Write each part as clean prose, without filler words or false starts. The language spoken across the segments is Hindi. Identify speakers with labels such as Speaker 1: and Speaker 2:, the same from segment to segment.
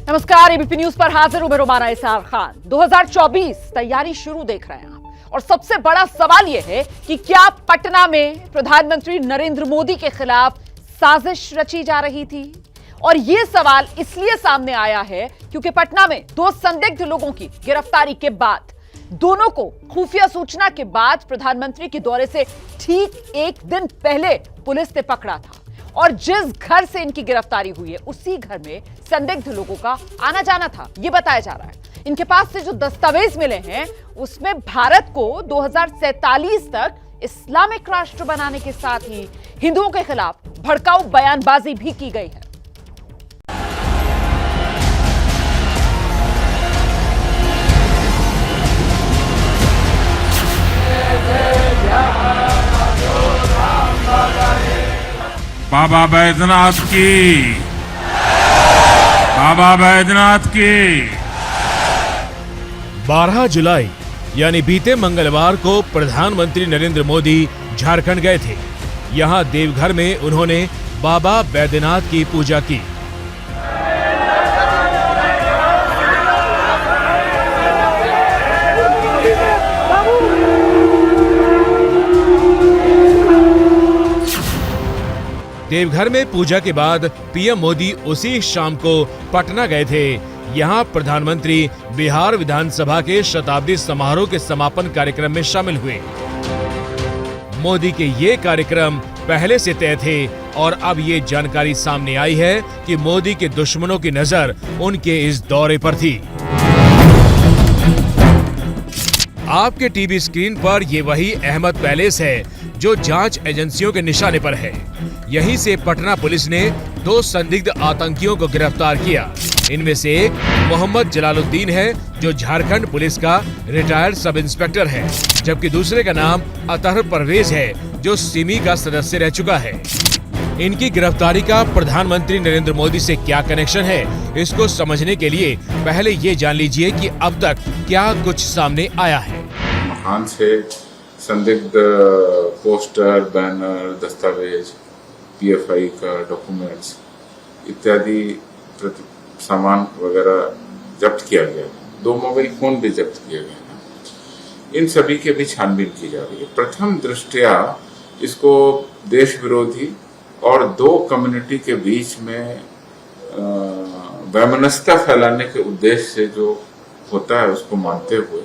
Speaker 1: नमस्कार, एबीपी न्यूज पर हाजिर हूं मैं रोमाना इसार खान। 2024 तैयारी शुरू देख रहे हैं आप और सबसे बड़ा सवाल यह है कि क्या पटना में प्रधानमंत्री नरेंद्र मोदी के खिलाफ साजिश रची जा रही थी। और यह सवाल इसलिए सामने आया है क्योंकि पटना में दो संदिग्ध लोगों की गिरफ्तारी के बाद, दोनों को खुफिया सूचना के बाद प्रधानमंत्री के दौरे से ठीक एक दिन पहले पुलिस ने पकड़ा था और जिस घर से इनकी गिरफ्तारी हुई है उसी घर में संदिग्ध लोगों का आना जाना था, यह बताया जा रहा है। इनके पास से जो दस्तावेज मिले हैं उसमें भारत को 2047 तक इस्लामिक राष्ट्र बनाने के साथ ही हिंदुओं के खिलाफ भड़काऊ बयानबाजी भी की गई है।
Speaker 2: बाबा बैद्यनाथ की, बाबा बैद्यनाथ की।
Speaker 3: 12 जुलाई यानी बीते मंगलवार को प्रधानमंत्री नरेंद्र मोदी झारखंड गए थे। यहां देवघर में उन्होंने बाबा बैद्यनाथ की पूजा की। देवघर में पूजा के बाद पीएम मोदी उसी शाम को पटना गए थे। यहां प्रधानमंत्री बिहार विधानसभा के शताब्दी समारोह के समापन कार्यक्रम में शामिल हुए। मोदी के ये कार्यक्रम पहले से तय थे और अब ये जानकारी सामने आई है कि मोदी के दुश्मनों की नजर उनके इस दौरे पर थी। आपके टीवी स्क्रीन पर ये वही अहमद पैलेस है जो जांच एजेंसियों के निशाने पर है। यहीं से पटना पुलिस ने 2 संदिग्ध आतंकियों को गिरफ्तार किया। इनमें से एक मोहम्मद जलालुद्दीन है जो झारखंड पुलिस का रिटायर्ड सब इंस्पेक्टर है, जबकि दूसरे का नाम अतहर परवेज है जो सिमी का सदस्य रह चुका है। इनकी गिरफ्तारी का प्रधानमंत्री नरेंद्र मोदी से क्या कनेक्शन है, इसको समझने के लिए पहले ये जान लीजिए कि अब तक क्या कुछ सामने आया है।
Speaker 4: महान से संदिग्ध पोस्टर, बैनर, दस्तावेज, पीएफआई का डॉक्यूमेंट्स इत्यादि सामान वगैरह जब्त किया गया। 2 मोबाइल फोन भी जब्त किए गए। इन सभी के भी छानबीन की जा रही है। प्रथम दृष्टया इसको देश विरोधी और 2 कम्युनिटी के बीच में वैमनस्यता फैलाने के उद्देश्य से जो होता है उसको मानते हुए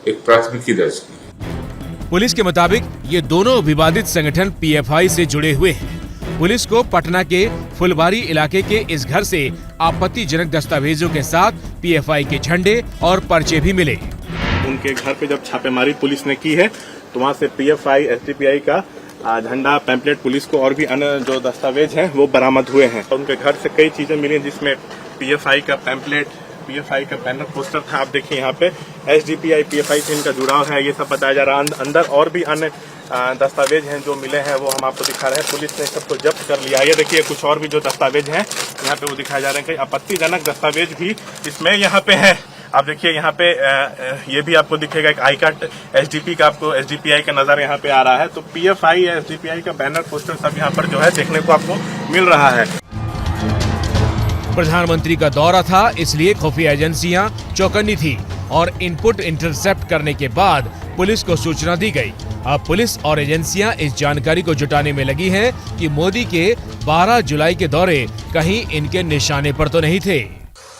Speaker 4: एक प्राथमिकी दर्ज की है।
Speaker 3: पुलिस के मुताबिक ये दोनों विवादित संगठन पीएफआई से जुड़े हुए हैं। पुलिस को पटना के फुलवारी इलाके के इस घर से आपत्तिजनक दस्तावेजों के साथ पीएफआई के झंडे और पर्चे भी मिले।
Speaker 5: उनके घर पे जब छापेमारी पुलिस ने की है तो वहाँ से पीएफआई, एसडीपीआई का झंडा, पैम्पलेट, पुलिस को और भी अन्य जो दस्तावेज हैं वो बरामद हुए हैं। उनके घर से कई चीजें मिली जिसमें पीएफआई का पैम्पलेट, पीएफआई का बैनर, पोस्टर था। आप देखिए यहाँ पे एसडीपीआई, पीएफआई से इनका जुड़ाव है, ये सब बताया जा रहा है। अंदर और भी अन्य दस्तावेज हैं जो मिले हैं वो हम आपको दिखा रहे हैं। पुलिस ने सबको जब्त कर लिया। ये देखिए कुछ और भी जो दस्तावेज हैं यहाँ पे वो दिखाए जा रहे हैं। कई आपत्तिजनक दस्तावेज भी इसमें यहाँ पे है। आप देखिए यहाँ पे ये भी आपको दिखेगा एक आई कार्ड एसडीपी का, आपको एसडीपीआई का नजर यहाँ पे आ रहा है। तो पीएफआई, एसडीपीआई का बैनर, पोस्टर सब यहाँ पर जो है देखने को आपको मिल रहा है।
Speaker 3: प्रधानमंत्री का दौरा था इसलिए खुफिया एजेंसियां चौकन्नी थी और इनपुट इंटरसेप्ट करने के बाद पुलिस को सूचना दी गई। अब पुलिस और एजेंसियां इस जानकारी को जुटाने में लगी हैं कि मोदी के 12 जुलाई के दौरे कहीं इनके निशाने पर तो नहीं थे।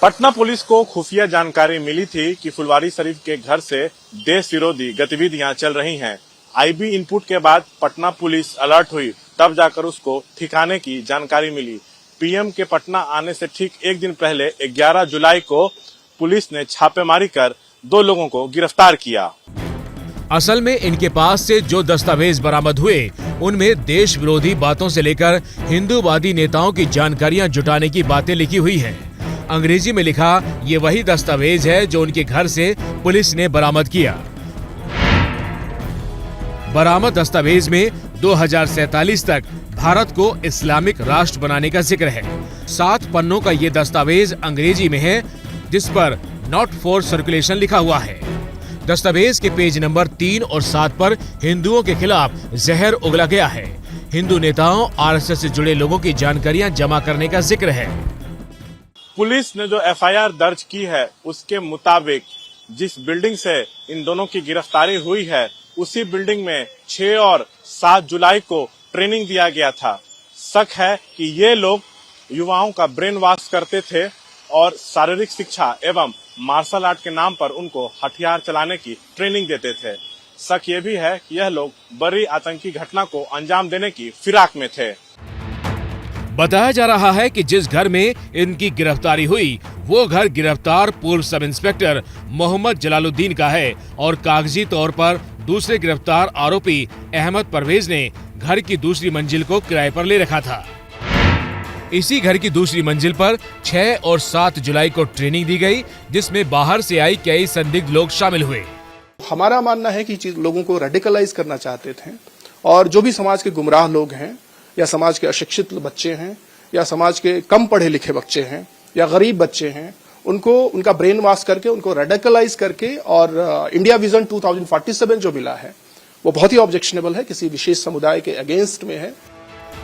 Speaker 5: पटना पुलिस को खुफिया जानकारी मिली थी कि फुलवारी शरीफ के घर से देश विरोधी गतिविधियां चल रही हैं। आईबी इनपुट के बाद पटना पुलिस अलर्ट हुई, तब जाकर उसको ठिकाने की जानकारी मिली। पीएम के पटना आने से ठीक एक दिन पहले 11 जुलाई को पुलिस ने छापेमारी कर 2 लोगों को गिरफ्तार किया।
Speaker 3: असल में इनके पास से जो दस्तावेज बरामद हुए उनमें देश विरोधी बातों से लेकर हिंदूवादी नेताओं की जानकारियां जुटाने की बातें लिखी हुई हैं। अंग्रेजी में लिखा ये वही दस्तावेज है जो उनके घर से पुलिस ने बरामद किया। बरामद दस्तावेज में 2047 तक भारत को इस्लामिक राष्ट्र बनाने का जिक्र है। 7 पन्नों का ये दस्तावेज अंग्रेजी में है जिस पर नॉट फॉर सर्कुलेशन लिखा हुआ है। दस्तावेज के पेज नंबर 3 और 7 पर हिंदुओं के खिलाफ जहर उगला गया है। हिंदू नेताओं, आरएसएस से जुड़े लोगों की जानकारियां जमा करने का जिक्र है।
Speaker 5: पुलिस ने जो एफआईआर दर्ज की है उसके मुताबिक जिस बिल्डिंग से इन दोनों की गिरफ्तारी हुई है उसी बिल्डिंग में 6 और 7 जुलाई को ट्रेनिंग दिया गया था। शक है कि ये लोग युवाओं का ब्रेन वॉश करते थे और शारीरिक शिक्षा एवं मार्शल आर्ट के नाम पर उनको हथियार चलाने की ट्रेनिंग देते थे। शक ये भी है कि यह लोग बड़ी आतंकी घटना को अंजाम देने की फिराक में थे।
Speaker 3: बताया जा रहा है कि जिस घर में इनकी गिरफ्तारी हुई वो घर गिरफ्तार पूर्व सब इंस्पेक्टर मोहम्मद जलालुद्दीन का है और कागजी तौर पर दूसरे गिरफ्तार आरोपी अहमद परवेज ने घर की दूसरी मंजिल को किराए पर ले रखा था। इसी घर की दूसरी मंजिल पर 6 और 7 जुलाई को ट्रेनिंग दी गई, जिसमें बाहर से आई कई संदिग्ध लोग शामिल हुए।
Speaker 6: हमारा मानना है कि लोगों को रेडिकलाइज करना चाहते थे और जो भी समाज के गुमराह लोग हैं या समाज के अशिक्षित बच्चे हैं या समाज के कम पढ़े लिखे बच्चे हैं या गरीब बच्चे हैं, उनको उनका ब्रेन वॉश करके उनको रेडिकलाइज करके और इंडिया विजन 2047 जो मिला है वो बहुत ही ऑब्जेक्शनेबल है, किसी विशेष समुदाय के अगेंस्ट में है।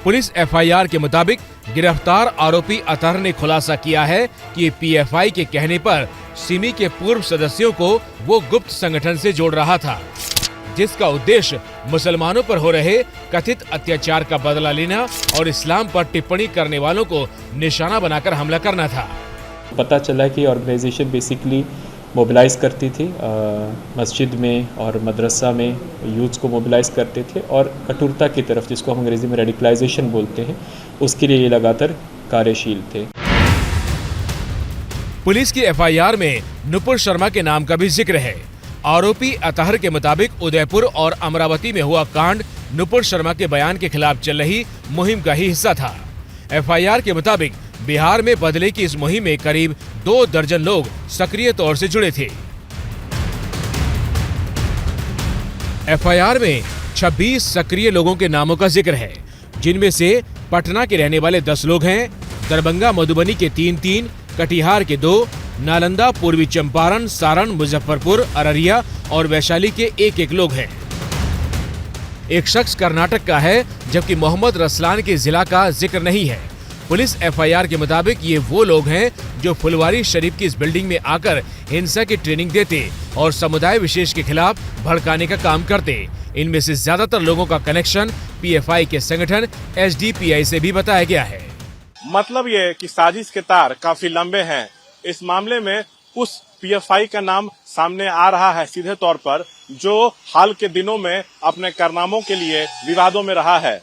Speaker 3: पुलिस एफआईआर के मुताबिक गिरफ्तार आरोपी अतहर ने खुलासा किया है कि पीएफआई के कहने पर सिमी के पूर्व सदस्यों को वो गुप्त संगठन से जोड़ रहा था, जिसका उद्देश्य मुसलमानों पर हो रहे कथित अत्याचार का बदला लेना और इस्लाम पर टिप्पणी करने वालों को निशाना बनाकर हमला करना था।
Speaker 7: पता चला कि ऑर्गेनाइजेशन बेसिकली मोबिलाइज करती थी, मस्जिद में और मदरसा में यूथ्स को मोबिलाइज करते थे और कठोरता की तरफ, जिसको हम अंग्रेजी में रेडिकलाइजेशन बोलते हैं, उसके लिए ये लगातार कार्यशील थे।
Speaker 3: पुलिस की एफआईआर में नुपुर शर्मा के नाम का भी जिक्र है। आरोपी अतहर के मुताबिक उदयपुर और अमरावती में हुआ कांड नुपुर शर्मा के बयान के खिलाफ चल रही मुहिम का ही हिस्सा था। एफआईआर के मुताबिक बिहार में बदले की इस मुहिम में करीब 2 दर्जन लोग सक्रिय तौर से जुड़े थे। एफआईआर में 26 सक्रिय लोगों के नामों का जिक्र है, जिनमें से पटना के रहने वाले 10 लोग हैं, दरभंगा मधुबनी के 3, कटिहार के 2, नालंदा, पूर्वी चंपारण, सारण, मुजफ्फरपुर, अररिया और वैशाली के 1 लोग हैं। एक शख्स कर्नाटक का है, जबकि मोहम्मद रसलान के जिला का जिक्र नहीं है। पुलिस एफआईआर के मुताबिक ये वो लोग हैं जो फुलवारी शरीफ की इस बिल्डिंग में आकर हिंसा की ट्रेनिंग देते और समुदाय विशेष के खिलाफ भड़काने का काम करते। इनमें से ज्यादातर लोगों का कनेक्शन पीएफआई के संगठन एसडीपीआई से भी बताया गया है।
Speaker 5: मतलब ये कि साजिश के तार काफी लंबे हैं। इस मामले में उस पीएफआई का नाम सामने आ रहा है सीधे तौर पर, जो हाल के दिनों में अपने कारनामों के लिए विवादों में रहा है।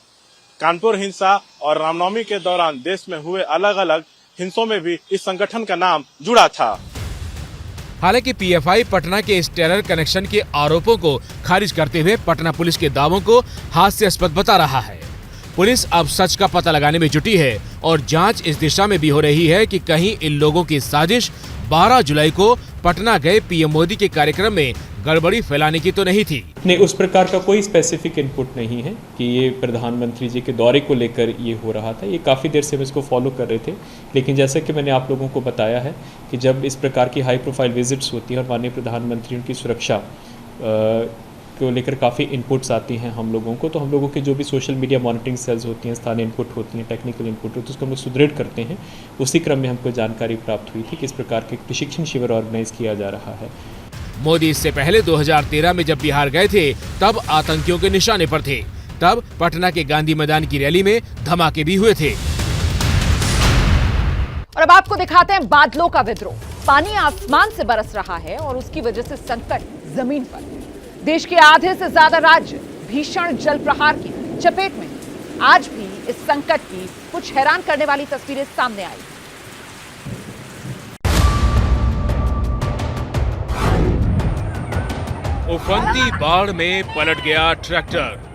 Speaker 5: कानपुर हिंसा और रामनवमी के दौरान देश में हुए अलग अलग हिंसों में भी इस संगठन का नाम जुड़ा था।
Speaker 3: हालांकि पीएफआई पटना के इस टेरर कनेक्शन के आरोपों को खारिज करते हुए पटना पुलिस के दावों को हास्यास्पद बता रहा है। पुलिस अब सच का पता लगाने में जुटी है और जांच इस दिशा में भी हो रही है कि कहीं इन लोगों की साजिश 12 जुलाई को पटना गए पीएम मोदी के कार्यक्रम में गड़बड़ी फैलाने की तो नहीं थी।
Speaker 7: नहीं, उस प्रकार का कोई स्पेसिफिक इनपुट नहीं है कि ये प्रधानमंत्री जी के दौरे को लेकर ये हो रहा था। ये काफ़ी देर से हम इसको फॉलो कर रहे थे, लेकिन जैसा कि मैंने आप लोगों को बताया है कि जब इस प्रकार की हाई प्रोफाइल विजिट्स होती हैं और माननीय प्रधानमंत्री उनकी सुरक्षा को लेकर काफ़ी इनपुट्स आती हैं हम लोगों को, तो हम लोगों के जो भी सोशल मीडिया मॉनिटरिंग सेल्स होती हैं, स्थानीय इनपुट होती हैं, टेक्निकल इनपुट होती है, उसको हम लोग सुदृढ़ करते हैं। उसी क्रम में हमको जानकारी प्राप्त हुई थी कि इस प्रकार के प्रशिक्षण शिविर ऑर्गेनाइज किया जा रहा है।
Speaker 3: मोदी इससे पहले 2013 में जब बिहार गए थे तब आतंकियों के निशाने पर थे। तब पटना के गांधी मैदान की रैली में धमाके भी हुए थे।
Speaker 1: और अब आपको दिखाते हैं बादलों का विद्रोह। पानी आसमान से बरस रहा है और उसकी वजह से संकट जमीन पर। देश के आधे से ज्यादा राज्य भीषण जल प्रहार की चपेट में। आज भी इस संकट की कुछ हैरान करने वाली तस्वीरें सामने आई।
Speaker 3: उफनती बाढ़ में पलट गया ट्रैक्टर।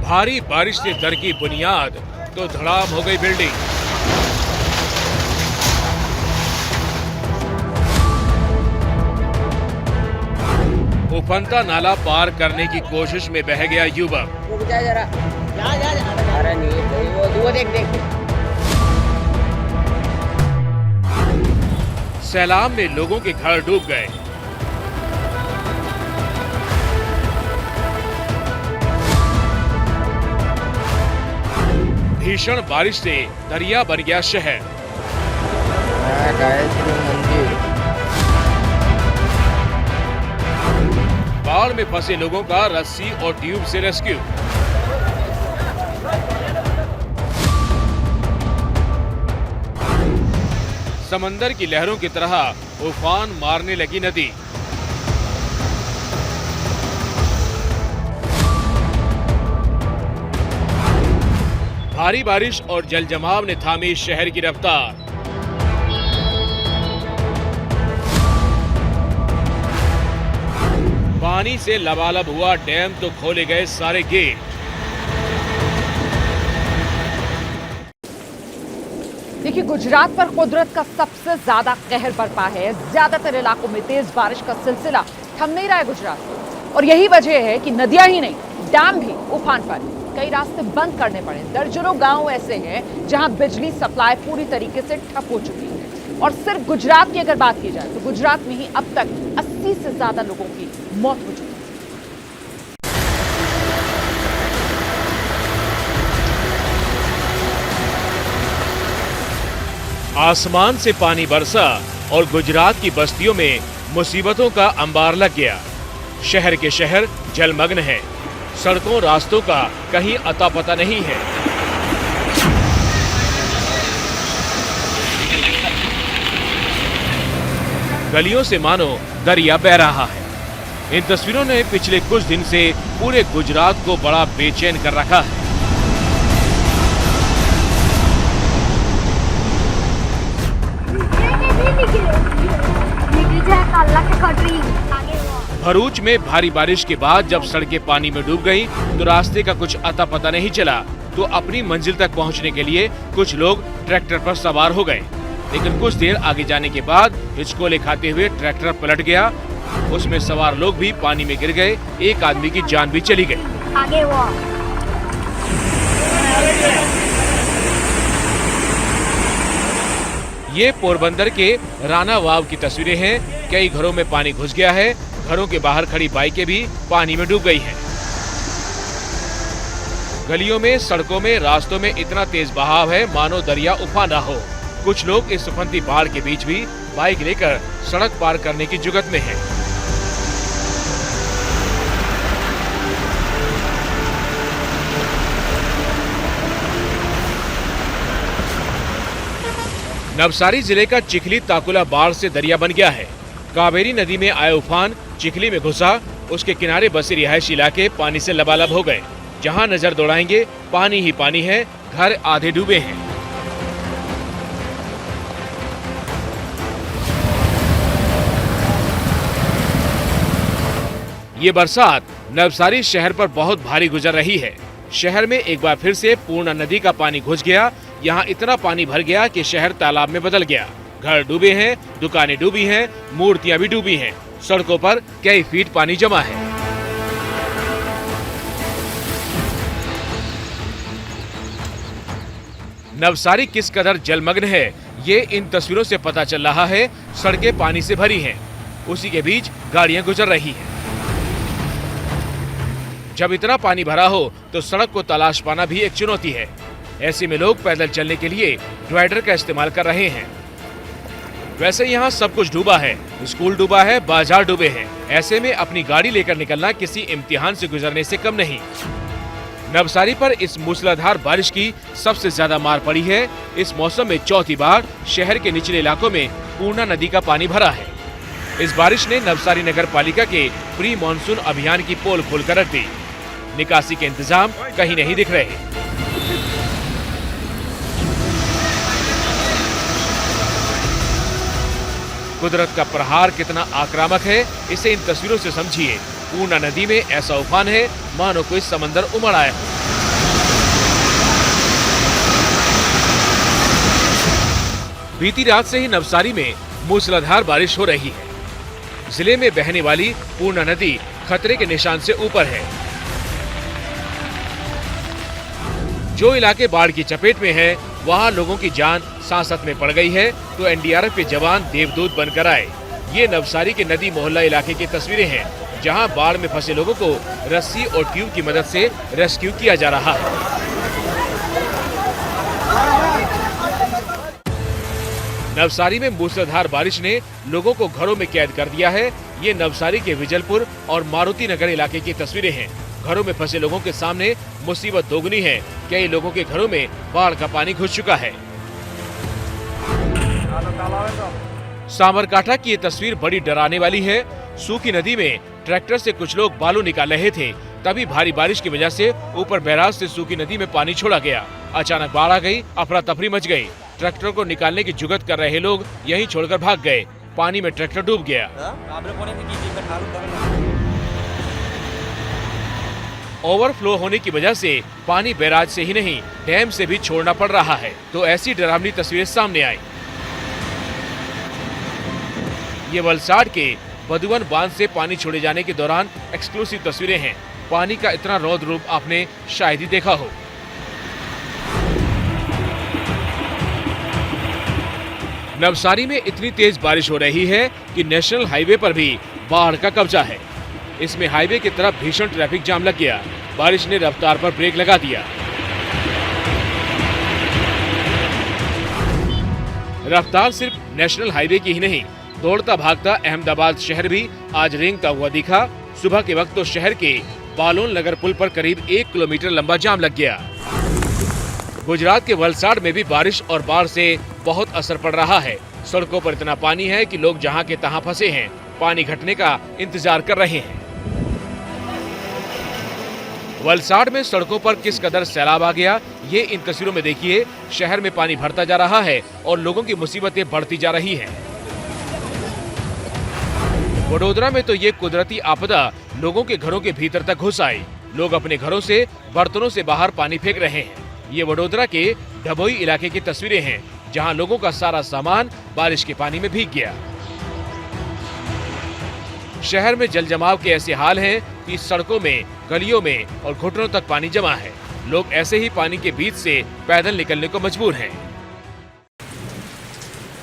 Speaker 3: भारी बारिश से दरकी बुनियाद तो धड़ाम हो गई बिल्डिंग। उफनता नाला पार करने की कोशिश में बह गया युवक।
Speaker 8: रुक जा जरा, अरे नहीं वो देख।
Speaker 3: सैलाब में लोगों के घर डूब गए। भीषण बारिश से दरिया बन गया शहर।
Speaker 8: गायत्री मंदिर।
Speaker 3: बाढ़ में फंसे लोगों का रस्सी और ट्यूब से रेस्क्यू। समंदर की लहरों की तरह उफान मारने लगी नदी। भारी बारिश और जल जमाव ने थामी शहर की रफ्तार। पानी से लबालब हुआ डैम तो खोले गए सारे गेट।
Speaker 1: देखिए, गुजरात पर कुदरत का सबसे ज्यादा कहर बरपा है। ज्यादातर इलाकों में तेज बारिश का सिलसिला थम नहीं रहा है गुजरात में, और यही वजह है कि नदियां ही नहीं, डैम भी उफान पर। कई रास्ते बंद करने पड़े। दर्जनों गांव ऐसे हैं जहां बिजली सप्लाई पूरी तरीके से ठप हो चुकी है। और सिर्फ गुजरात की अगर बात की जाए तो गुजरात में ही अब तक 80 से ज्यादा लोगों की मौत हो चुकी है।
Speaker 3: आसमान से पानी बरसा और गुजरात की बस्तियों में मुसीबतों का अंबार लग गया। शहर के शहर जलमग्न हैं। सड़कों रास्तों का कहीं अता पता नहीं है। गलियों से मानो दरिया बह रहा है। इन तस्वीरों ने पिछले कुछ दिन से पूरे गुजरात को बड़ा बेचैन कर रखा है। भरूच में भारी बारिश के बाद जब सड़कें पानी में डूब गईं, तो रास्ते का कुछ अता पता नहीं चला। तो अपनी मंजिल तक पहुंचने के लिए कुछ लोग ट्रैक्टर पर सवार हो गए, लेकिन कुछ देर आगे जाने के बाद हिचकोले खाते हुए ट्रैक्टर पलट गया। उसमें सवार लोग भी पानी में गिर गए। एक आदमी की जान भी चली गई।
Speaker 9: आगे वो
Speaker 3: ये पोरबंदर के राना वाव की तस्वीरें हैं। कई घरों में पानी घुस गया है। घरों के बाहर खड़ी बाइकें भी पानी में डूब गई हैं। गलियों में, सड़कों में, रास्तों में इतना तेज बहाव है मानो दरिया उफान रहा हो। कुछ लोग इस उफनती बाढ़ के बीच भी बाइक लेकर सड़क पार करने की जुगत में हैं। नवसारी जिले का चिखली ताकुला बाढ़ से दरिया बन गया है। कावेरी नदी में आए उफान चिखली में घुसा। उसके किनारे बसे रिहायशी इलाके पानी से लबालब हो गए। जहां नजर दौड़ाएंगे पानी ही पानी है। घर आधे डूबे हैं। ये बरसात नवसारी शहर पर बहुत भारी गुजर रही है। शहर में एक बार फिर से पूर्णा नदी का पानी घुस गया। यहाँ इतना पानी भर गया कि शहर तालाब में बदल गया। घर डूबे हैं, दुकानें डूबी हैं, मूर्तियां भी डूबी हैं। सड़कों पर कई फीट पानी जमा है। नवसारी किस कदर जलमग्न है, ये इन तस्वीरों से पता चल रहा है। सड़कें पानी से भरी हैं। उसी के बीच गाड़ियां गुजर रही हैं। जब इतना पानी भरा हो तो सड़क को तलाश पाना भी एक चुनौती है। ऐसे में लोग पैदल चलने के लिए डिवाइडर का इस्तेमाल कर रहे हैं। वैसे यहाँ सब कुछ डूबा है। स्कूल डूबा है, बाजार डूबे हैं। ऐसे में अपनी गाड़ी लेकर निकलना किसी इम्तिहान से गुजरने से कम नहीं। नवसारी पर इस मूसलाधार बारिश की सबसे ज्यादा मार पड़ी है। इस मौसम में चौथी बार शहर के निचले इलाकों में पूर्णा नदी का पानी भरा है। इस बारिश ने नवसारी नगर पालिका के प्री मानसून अभियान की पोल खोलकर रख दी। निकासी के इंतजाम कहीं नहीं दिख रहे। कुदरत का प्रहार कितना आक्रामक है, इसे इन तस्वीरों से समझिए। पूर्णा नदी में ऐसा उफान है मानो कोई समंदर उमड़ आया हो। बीती रात से ही नवसारी में मूसलाधार बारिश हो रही है। जिले में बहने वाली पूर्णा नदी खतरे के निशान से ऊपर है। जो इलाके बाढ़ की चपेट में है, वहां लोगों की जान सांसत में पड़ गई है, तो एनडीआरएफ के जवान देवदूत बनकर आए। ये नवसारी के नदी मोहल्ला इलाके की तस्वीरें हैं, जहां बाढ़ में फंसे लोगों को रस्सी और ट्यूब की मदद से रेस्क्यू किया जा रहा है। नवसारी में मूसलाधार बारिश ने लोगों को घरों में कैद कर दिया है। ये नवसारी के विजलपुर और मारुति नगर इलाके की तस्वीरें हैं। घरों में फंसे लोगों के सामने मुसीबत दोगुनी है। कई लोगों के घरों में बाढ़ का पानी घुस चुका है। साबरकांठा की ये तस्वीर बड़ी डराने वाली है। सूखी नदी में ट्रैक्टर से कुछ लोग बालू निकाल रहे थे, तभी भारी बारिश की वजह से ऊपर बैराज से सूखी नदी में पानी छोड़ा गया। अचानक बाढ़ आ गई, अफरा तफरी मच गई। ट्रैक्टर को निकालने की जुगत कर रहे लोग यहीं छोड़कर भाग गए। पानी में ट्रैक्टर डूब गया। ओवरफ्लो होने की वजह से पानी बैराज से ही नहीं, डैम से भी छोड़ना पड़ रहा है। तो ऐसी डरावनी तस्वीरें सामने आई। ये वलसाड के बधुवन बांध से पानी छोड़े जाने के दौरान एक्सक्लूसिव तस्वीरें हैं। पानी का इतना रौद्र रूप आपने शायद ही देखा हो। नवसारी में इतनी तेज बारिश हो रही है कि नेशनल हाईवे पर भी बाढ़ का कब्जा है। इसमें हाईवे की तरफ भीषण ट्रैफिक जाम लग गया। बारिश ने रफ्तार पर ब्रेक लगा दिया। रफ्तार सिर्फ नेशनल हाईवे की ही नहीं, दौड़ता भागता अहमदाबाद शहर भी आज रेंगता हुआ दिखा। सुबह के वक्त तो शहर के बालोन नगर पुल पर करीब 1 किलोमीटर लंबा जाम लग गया। गुजरात के वलसाड में भी बारिश और बाढ़ से बहुत असर पड़ रहा है। सड़कों पर इतना पानी है कि लोग जहां के तहां फंसे हैं, पानी घटने का इंतजार कर रहे हैं। वलसाड में सड़कों पर किस कदर सैलाब आ गया, ये इन तस्वीरों में देखिए। शहर में पानी भरता जा रहा है और लोगों की मुसीबतें बढ़ती जा रही हैं। वडोदरा में तो ये कुदरती आपदा लोगों के घरों के भीतर तक घुस आई। लोग अपने घरों से बर्तनों से बाहर पानी फेंक रहे हैं। ये वडोदरा के डभोई इलाके की तस्वीरें हैं, जहां लोगों का सारा सामान बारिश के पानी में भीग गया। शहर में जल जमाव के ऐसे हाल हैं कि सड़कों में, गलियों में और घुटनों तक पानी जमा है। लोग ऐसे ही पानी के बीच से पैदल निकलने को मजबूर हैं।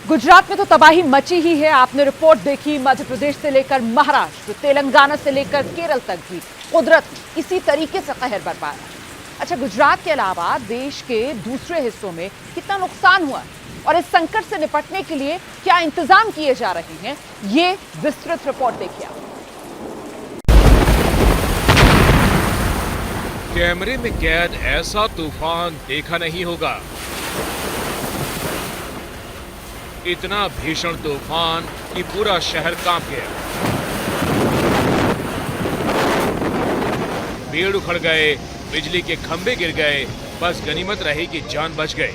Speaker 1: गुजरात में तो तबाही मची ही है। आपने रिपोर्ट देखी, मध्य प्रदेश से लेकर महाराष्ट्र, तेलंगाना से लेकर केरल तक भी कुदरत इसी तरीके से कहर बरपा है। अच्छा, गुजरात के अलावा देश के दूसरे हिस्सों में कितना नुकसान हुआ और इस संकट से निपटने के लिए क्या इंतजाम किए जा रहे हैं, ये विस्तृत रिपोर्ट देखिए आप।
Speaker 3: कैमरे में कैद ऐसा तूफान देखा नहीं होगा। इतना भीषण तूफान कि पूरा शहर कांप गया। पेड़ उखड़ गए, बिजली के खंभे गिर गए, बस गनीमत रही कि जान बच गए।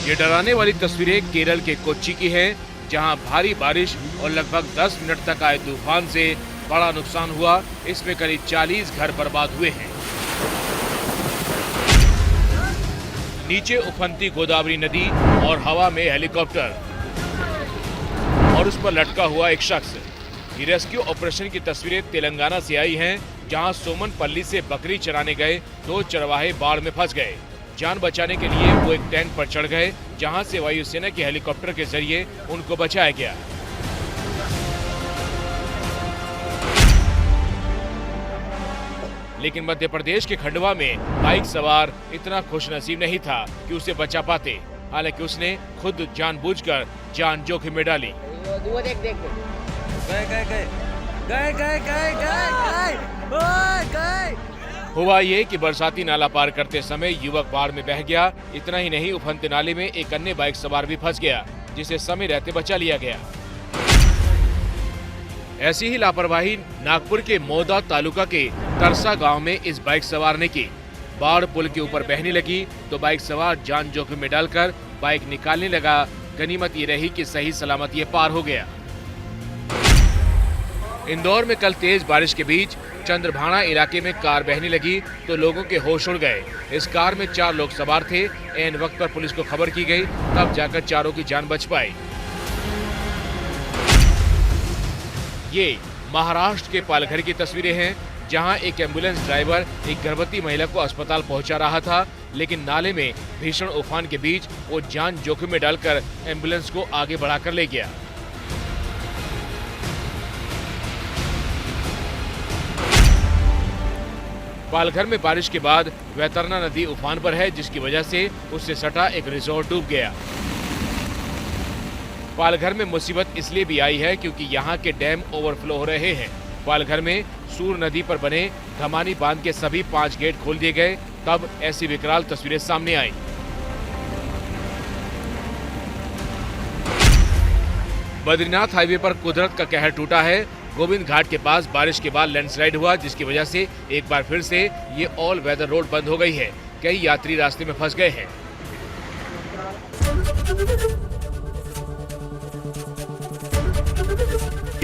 Speaker 3: ये डराने वाली तस्वीरें केरल के कोच्चि की हैं, जहां भारी बारिश और लगभग 10 मिनट तक आए तूफान से बड़ा नुकसान हुआ। इसमें करीब 40 घर बर्बाद हुए हैं। नीचे उफनती गोदावरी नदी और हवा में हेलीकॉप्टर और उस पर लटका हुआ एक शख्स। ये रेस्क्यू ऑपरेशन की तस्वीरें तेलंगाना से आई हैं, जहां सोमनपल्ली से बकरी चराने गए 2 चरवाहे बाढ़ में फंस गए। जान बचाने के लिए वो एक टेंट पर चढ़ गए, जहां से वायुसेना के हेलीकॉप्टर के जरिए उनको बचाया गया। लेकिन मध्य प्रदेश के खंडवा में बाइक सवार इतना खुशनसीब नहीं था कि उसे बचा पाते। हालांकि उसने खुद जानबूझकर जान जोखिम में डाली। हुआ ये कि बरसाती नाला पार करते समय युवक बाढ़ में बह गया। इतना ही नहीं, उफनते नाले में एक अन्य बाइक सवार भी फंस गया, जिसे समय रहते बचा लिया गया। ऐसी ही लापरवाही नागपुर के मौदा तालुका के तरसा गांव में इस बाइक सवार ने की। बाढ़ पुल के ऊपर बहने लगी तो बाइक सवार जान जोखिम में डालकर बाइक निकालने लगा। गनीमत ये रही कि सही सलामत ये पार हो गया। इंदौर में कल तेज बारिश के बीच चंद्रभाना इलाके में कार बहने लगी तो लोगों के होश उड़ गए। इस कार में 4 लोग सवार थे। ऐन वक्त पर पुलिस को खबर की गई, तब जाकर चारों की जान बच पाई। ये महाराष्ट्र के पालघर की तस्वीरें हैं, जहां एक एम्बुलेंस ड्राइवर एक गर्भवती महिला को अस्पताल पहुंचा रहा था, लेकिन नाले में भीषण उफान के बीच वो जान जोखिम में डालकर एम्बुलेंस को आगे बढ़ाकर ले गया। पालघर में बारिश के बाद वैतरना नदी उफान पर है, जिसकी वजह से उससे सटा एक रिजॉर्ट डूब गया। पालघर में मुसीबत इसलिए भी आई है क्योंकि यहाँ के डैम ओवरफ्लो हो रहे हैं। पालघर में सूर नदी पर बने धमानी बांध के सभी 5 गेट खोल दिए गए, तब ऐसी विकराल तस्वीरें सामने आई। बद्रीनाथ हाईवे पर कुदरत का कहर टूटा है। गोविंद घाट के पास बारिश के बाद लैंडस्लाइड हुआ, जिसकी वजह से एक बार फिर से ये ऑल वेदर रोड बंद हो गई है। कई यात्री रास्ते में फंस गए हैं।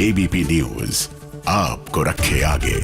Speaker 9: एबीपी न्यूज आपको रखे आगे।